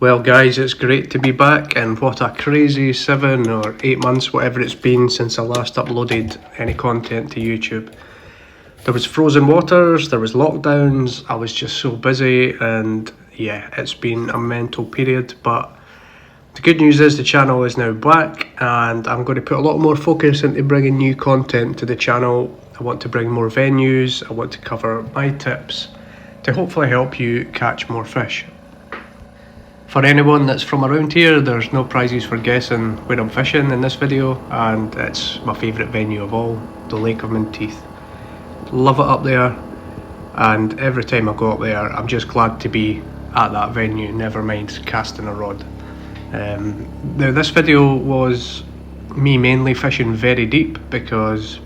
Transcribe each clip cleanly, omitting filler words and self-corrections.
Well guys, it's great to be back, and what a crazy 7 or 8 months, whatever it's been since I last uploaded any content to YouTube. There was frozen waters, there was lockdowns, I was just so busy, and yeah, it's been a mental period, but the good news is the channel is now back and I'm going to put a lot more focus into bringing new content to the channel. I want to bring more venues, I want to cover my tips to hopefully help you catch more fish. For anyone that's from around here, there's no prizes for guessing where I'm fishing in this video, and it's my favourite venue of all, the Lake of Menteith. Love it up there, and every time I go up there I'm just glad to be at that venue, never mind casting a rod. Now this video was me mainly fishing very deep because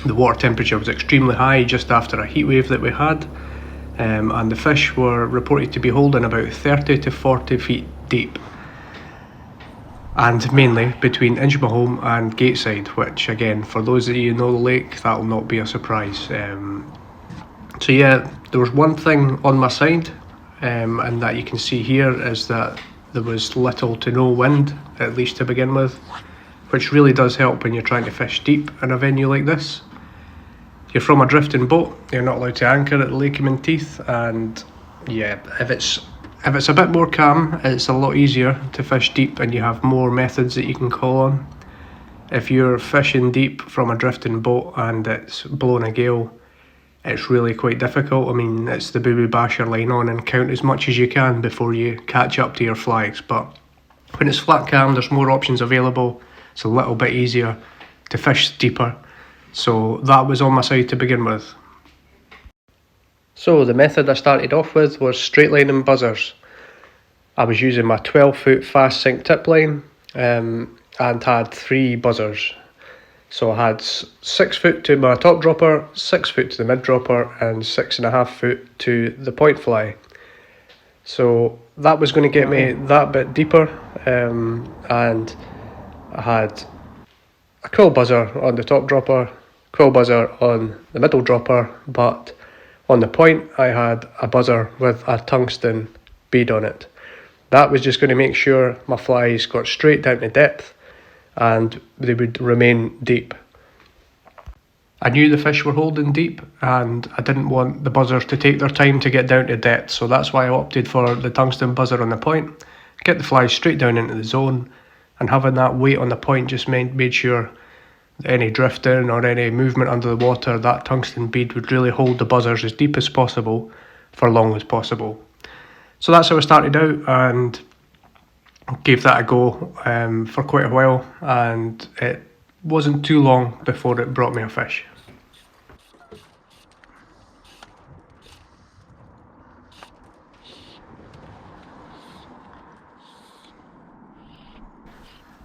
the water temperature was extremely high just after a heat wave that we had. And the fish were reported to be holding about 30 to 40 feet deep, and mainly between Inchmahome and Gateside, which again, for those of you who know the lake, that will not be a surprise. So yeah, there was one thing on my side, and that you can see here is that there was little to no wind, at least to begin with, which really does help when you're trying to fish deep in a venue like this. You're from a drifting boat, you're not allowed to anchor at the Lake of Mentieith, and yeah, if it's a bit more calm, it's a lot easier to fish deep and you have more methods that you can call on. If you're fishing deep from a drifting boat and it's blowing a gale, it's really quite difficult. I mean, it's the boo-boo bash your line on and count as much as you can before you catch up to your flags, but when it's flat calm, there's more options available. It's a little bit easier to fish deeper. So that was on my side to begin with. So the method I started off with was straight lining buzzers. I was using my 12-foot fast sink tip line and had 3 buzzers. So I had 6 foot to my top dropper, 6 foot to the mid dropper, and 6.5 foot to the point fly. So that was going to get me that bit deeper, and I had a quill buzzer on the top dropper, quill buzzer on the middle dropper, but on the point I had a buzzer with a tungsten bead on it. That was just going to make sure my flies got straight down to depth and they would remain deep. I knew the fish were holding deep and I didn't want the buzzers to take their time to get down to depth, so that's why I opted for the tungsten buzzer on the point. Get the flies straight down into the zone, and having that weight on the point just made sure any drifting or any movement under the water, that tungsten bead would really hold the buzzers as deep as possible for long as possible. So that's how I started out and gave that a go for quite a while, and it wasn't too long before it brought me a fish.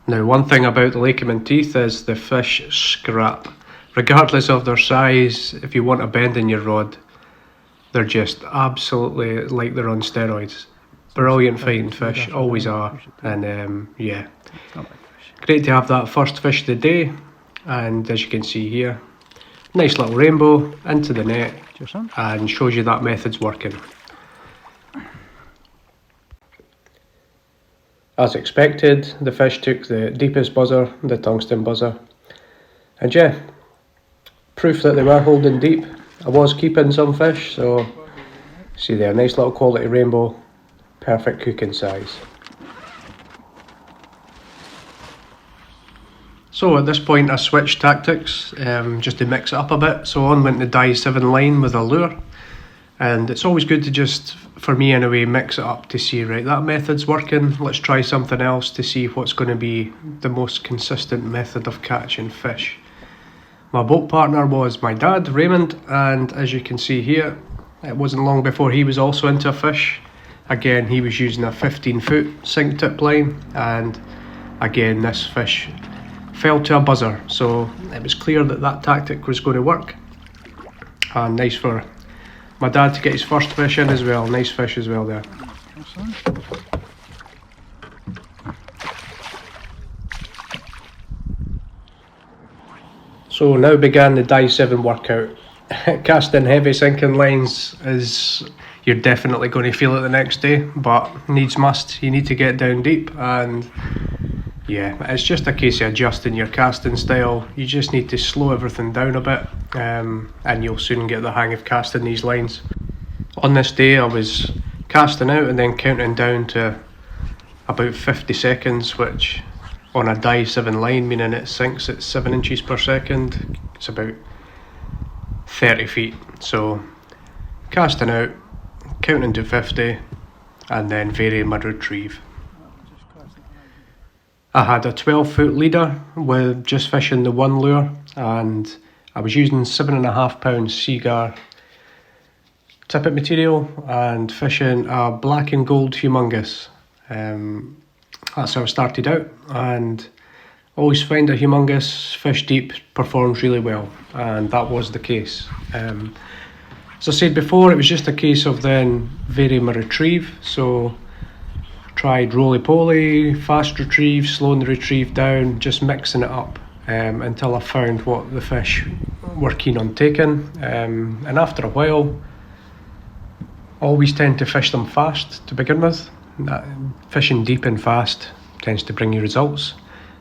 Now, one thing about the Lake of Menteith is the fish scrap. Regardless of their size, if you want a bend in your rod, they're just absolutely like they're on steroids. Brilliant fighting fish, always are, and yeah. Great to have that first fish of the day, and as you can see here, nice little rainbow into the net, and shows you that method's working. As expected, the fish took the deepest buzzer, the tungsten buzzer, and yeah, proof that they were holding deep. I was keeping some fish, so see there, nice little quality rainbow, perfect cooking size. So at this point I switched tactics just to mix it up a bit, so on went the die 7 line with a lure. And it's always good to just, for me anyway, mix it up to see, right, that method's working, let's try something else to see what's going to be the most consistent method of catching fish. My boat partner was my dad, Raymond, and as you can see here, it wasn't long before he was also into a fish. Again, he was using a 15-foot sink tip line, and again, this fish fell to a buzzer, so it was clear that that tactic was going to work. And nice for my dad to get his first fish in as well. Nice fish as well there. So now began the die 7 workout. casting heavy sinking lines is, you're definitely going to feel it the next day, but needs must, you need to get down deep, and yeah, it's just a case of adjusting your casting style. You just need to slow everything down a bit, and you'll soon get the hang of casting these lines. On this day I was casting out and then counting down to about 50 seconds, which on a dive 7 line, meaning it sinks at 7 inches per second, it's about 30 feet. So casting out, counting to 50, and then varying my retrieve. I had a 12-foot leader with just fishing the one lure, and I was using 7.5 pound Seagar tippet material and fishing a black and gold humongous. That's how I started out, and always find a humongous fish deep performs really well, and that was the case. As I said before, it was just a case of then varying my retrieve. So tried roly-poly, fast retrieve, slowing the retrieve down, just mixing it up until I found what the fish were keen on taking. And after a while, always tend to fish them fast to begin with. Fishing deep and fast tends to bring you results.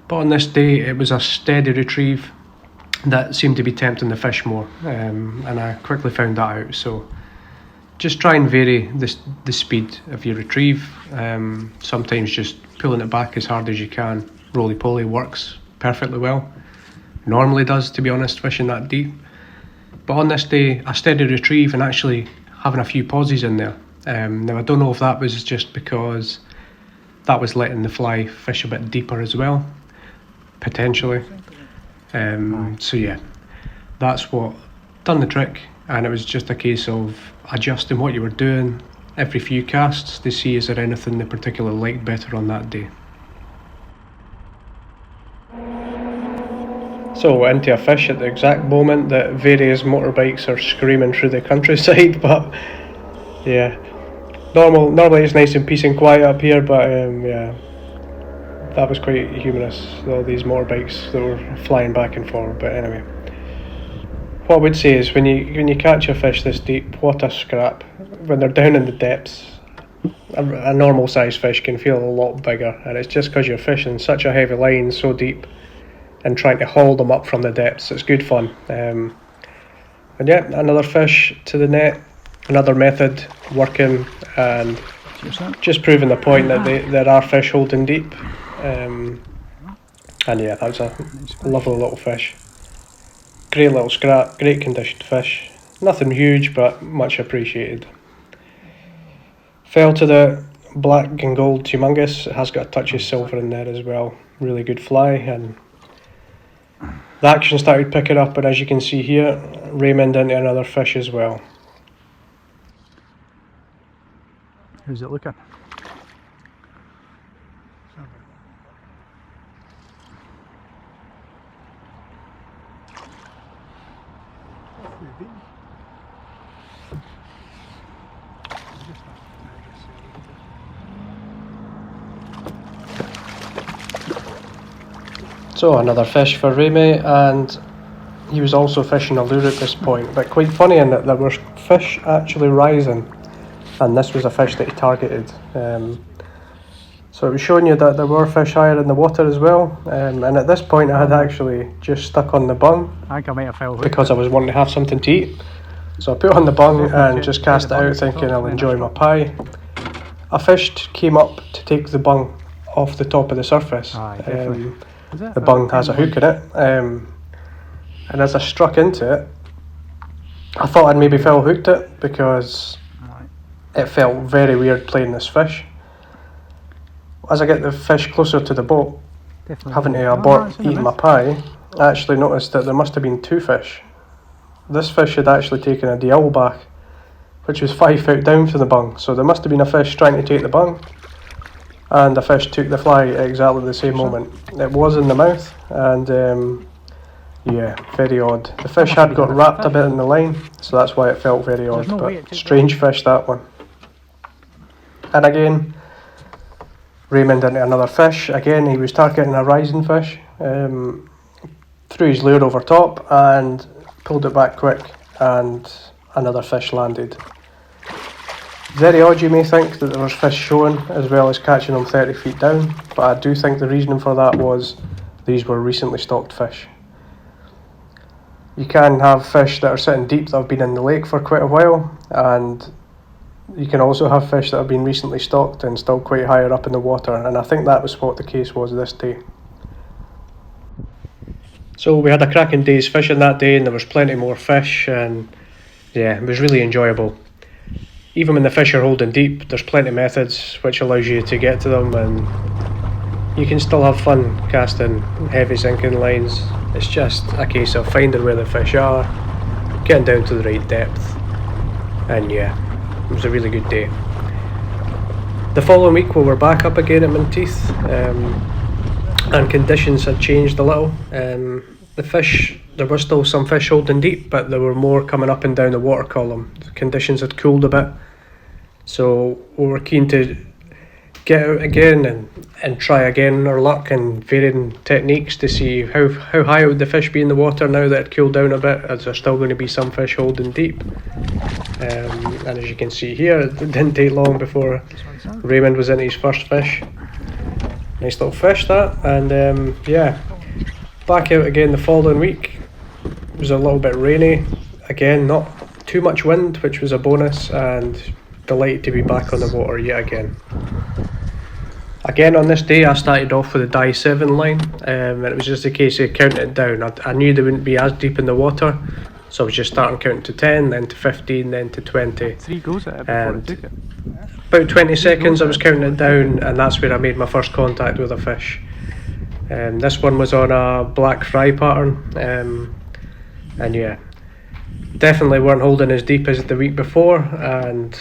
But on this day, it was a steady retrieve that seemed to be tempting the fish more, and I quickly found that out. So just try and vary the speed of your retrieve. Sometimes just pulling it back as hard as you can. Roly-poly works perfectly well. Normally does, to be honest, fishing that deep. But on this day, a steady retrieve and actually having a few pauses in there. Now I don't know if that was just because that was letting the fly fish a bit deeper as well, potentially. So yeah, that's what done the trick, and it was just a case of adjusting what you were doing every few casts to see is there anything they particularly liked better on that day. So into a fish at the exact moment that various motorbikes are screaming through the countryside, but yeah, normally it's nice and peace and quiet up here, but yeah, that was quite humorous, all these motorbikes that were flying back and forth. But anyway, what I would say is when you catch a fish this deep, what a scrap. When they're down in the depths, a normal size fish can feel a lot bigger, and it's just because you're fishing such a heavy line so deep and trying to haul them up from the depths. It's good fun. And yeah, another fish to the net, another method working, and just proving the point that there are fish holding deep. And yeah, that was a lovely little fish. Great little scrap, great conditioned fish. Nothing huge, but much appreciated. Fell to the black and gold humongous. It has got a touch of silver in there as well. Really good fly, and the action started picking up, and as you can see here, Raymond into another fish as well. How's it looking? So another fish for Remy, and he was also fishing a lure at this point, but quite funny in that there were fish actually rising, and this was a fish that he targeted. So it was showing you that there were fish higher in the water as well, and at this point I had actually just stuck on the bung. I think I might have fell because I was wanting to have something to eat. So I put it on the bung and just cast it out thinking I'll enjoy my pie. A fish came up to take the bung off the top of the surface. The bung has a hook in it, and as I struck into it, I thought I'd maybe foul hooked it because it felt very weird playing this fish. As I get the fish closer to the boat, having to abort eating my pie, I actually noticed that there must have been two fish. This fish had actually taken a DL back, which was 5 foot down from the bung, so there must have been a fish trying to take the bung, and the fish took the fly at exactly the same moment. It was in the mouth, and yeah, very odd. The fish had got wrapped a bit in the line, so that's why it felt very odd, but strange fish that one. And again, Raymond into another fish. Again, he was targeting a rising fish, threw his lure over top and pulled it back quick, and another fish landed. Very odd, you may think, that there was fish showing as well as catching them 30 feet down, but I do think the reason for that was these were recently stocked fish. You can have fish that are sitting deep that have been in the lake for quite a while, and you can also have fish that have been recently stocked and still quite higher up in the water, and I think that was what the case was this day. So we had a cracking day's fishing that day, and there was plenty more fish, and yeah, it was really enjoyable. Even when the fish are holding deep, there's plenty of methods which allows you to get to them, and you can still have fun casting heavy sinking lines. It's just a case of finding where the fish are, getting down to the right depth, and yeah, it was a really good day. The following week we were back up again at Menteith, and conditions had changed a little. The fish, there were still some fish holding deep, but there were more coming up and down the water column. The conditions had cooled a bit, so we were keen to get out again and try again our luck and varying techniques to see how high would the fish be in the water now that it cooled down a bit, as there's still going to be some fish holding deep. And as you can see here, it didn't take long before Raymond was into his first fish. Nice little fish that, and yeah, back out again the following week. It was a little bit rainy, again not too much wind, which was a bonus, and delighted to be back on the water yet again. Again on this day I started off with a die 7 line, and it was just a case of counting it down. I knew they wouldn't be as deep in the water, so I was just starting counting to 10, then to 15, then to 20. 3 goes at it before it took it. About 20 seconds I was counting it down, and that's where I made my first contact with a fish. This one was on a black fry pattern, and yeah, definitely weren't holding as deep as the week before, and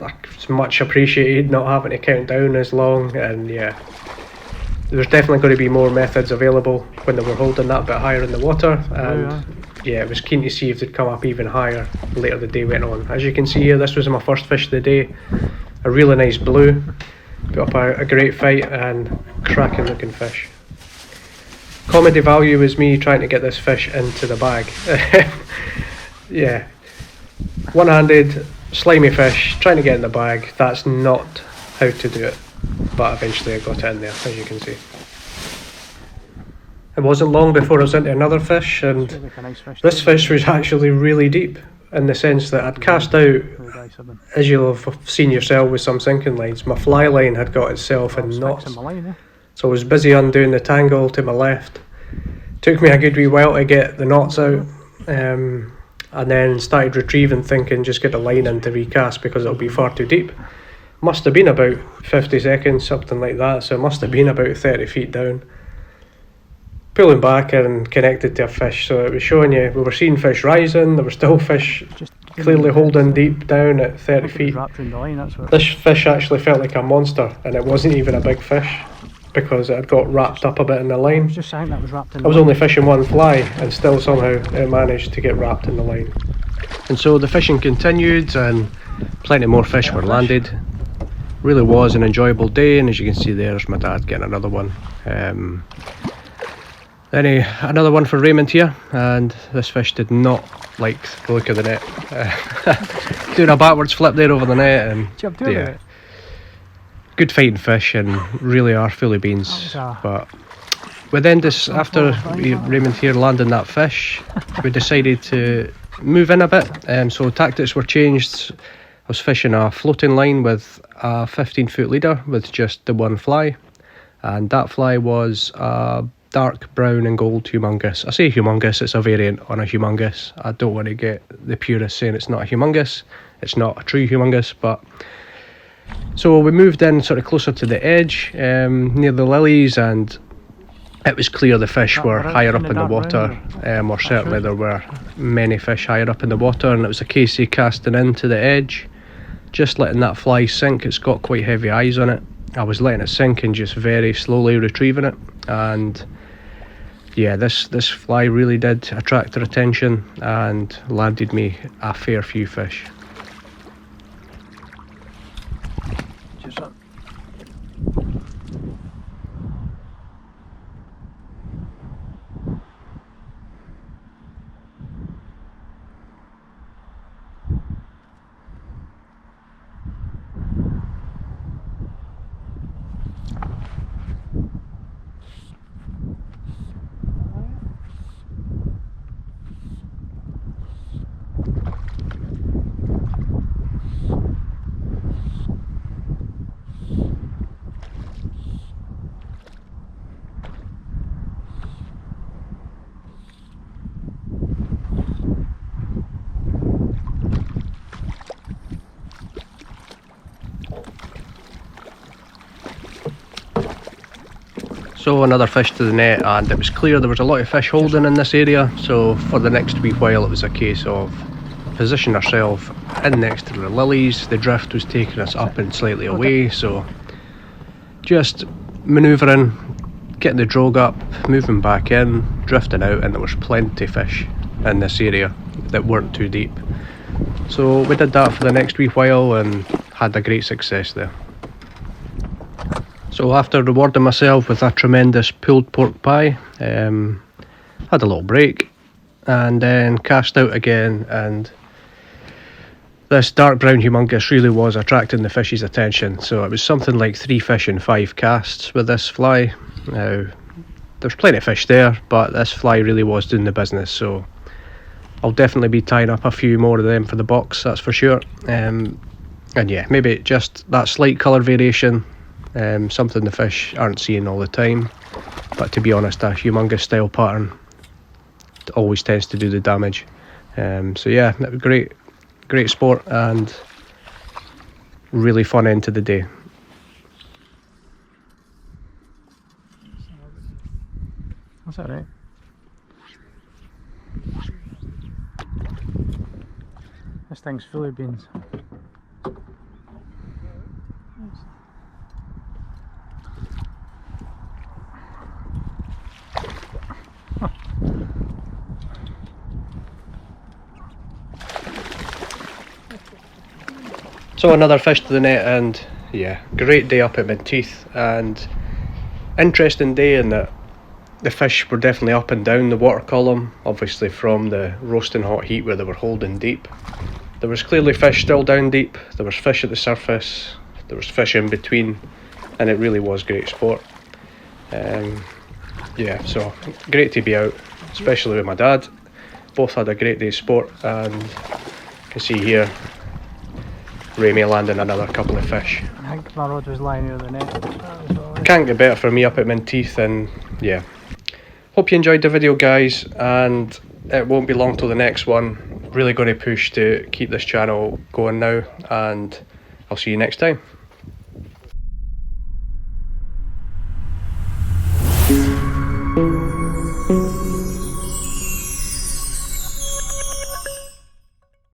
it's much appreciated not having to count down as long. And yeah, there's definitely going to be more methods available when they were holding that bit higher in the water, and yeah, I was keen to see if they'd come up even higher later the day went on. As you can see here, this was my first fish of the day, a really nice blue, put up a great fight and cracking looking fish. Comedy value was me trying to get this fish into the bag. Yeah, one-handed, slimy fish, trying to get in the bag. That's not how to do it, but eventually I got it in there, as you can see. It wasn't long before I was into another fish, and this fish was actually really deep, in the sense that I'd cast out, as you'll have seen yourself with some sinking lines, my fly line had got itself in knots. So I was busy undoing the tangle to my left. Took me a good wee while to get the knots out, and then started retrieving, thinking just get the line in to recast because it'll be far too deep. Must have been about 50 seconds, something like that, so it must have been about 30 feet down. Pulling back and connected to a fish, so it was showing you we were seeing fish rising, there were still fish clearly holding deep down at 30 feet. This fish actually felt like a monster, and it wasn't even a big fish because it had got wrapped up a bit in the line. I was only fishing one fly, and still somehow it managed to get wrapped in the line. And so the fishing continued, and plenty more fish were landed. Really was an enjoyable day, and as you can see there's my dad getting another one. Another one for Raymond here, and this fish did not like the look of the net. Doing a backwards flip there over the net, and yeah, good fighting fish, and really are fully beans. But we then just, after Raymond here landing that fish, we decided to move in a bit, so tactics were changed. I was fishing a floating line with a 15-foot leader with just the one fly, and that fly was a dark brown and gold humongous. I say humongous, it's a variant on a humongous. I don't want to get the purists saying it's not a humongous. It's not a true humongous, but so we moved in sort of closer to the edge, near the lilies, and it was clear the fish were higher up in the water, or certainly there were many fish higher up in the water, and it was a case of casting into the edge, just letting that fly sink. It's got quite heavy eyes on it. I was letting it sink and just very slowly retrieving it, and yeah, this fly really did attract their attention and landed me a fair few fish. So another fish to the net, and it was clear there was a lot of fish holding in this area, so for the next wee while it was a case of position ourselves in next to the lilies. The drift was taking us up and slightly away, so just manoeuvring, getting the drogue up, moving back in, drifting out, and there was plenty of fish in this area that weren't too deep. So we did that for the next wee while and had a great success there. So after rewarding myself with a tremendous pulled pork pie, had a little break and then cast out again, and this dark brown humongous really was attracting the fish's attention. So it was something like 3 fish in 5 casts with this fly. Now there's plenty of fish there, but this fly really was doing the business, so I'll definitely be tying up a few more of them for the box, that's for sure. And yeah, maybe just that slight colour variation, something the fish aren't seeing all the time, but to be honest, a humongous style pattern always tends to do the damage. So yeah, that was great sport and really fun end to the day. That's alright. This thing's full of beans. So another fish to the net, and yeah, great day up at Menteith, and interesting day in that the fish were definitely up and down the water column, obviously from the roasting hot heat where they were holding deep. There was clearly fish still down deep, there was fish at the surface, there was fish in between, and it really was great sport. Yeah, so great to be out, especially with my dad. Both had a great day's sport, and you can see here Ramy landing another couple of fish. I think my rod was lying near the net. Can't get better for me up at Menteith, and yeah. Hope you enjoyed the video, guys, and it won't be long till the next one. Really going to push to keep this channel going now, and I'll see you next time.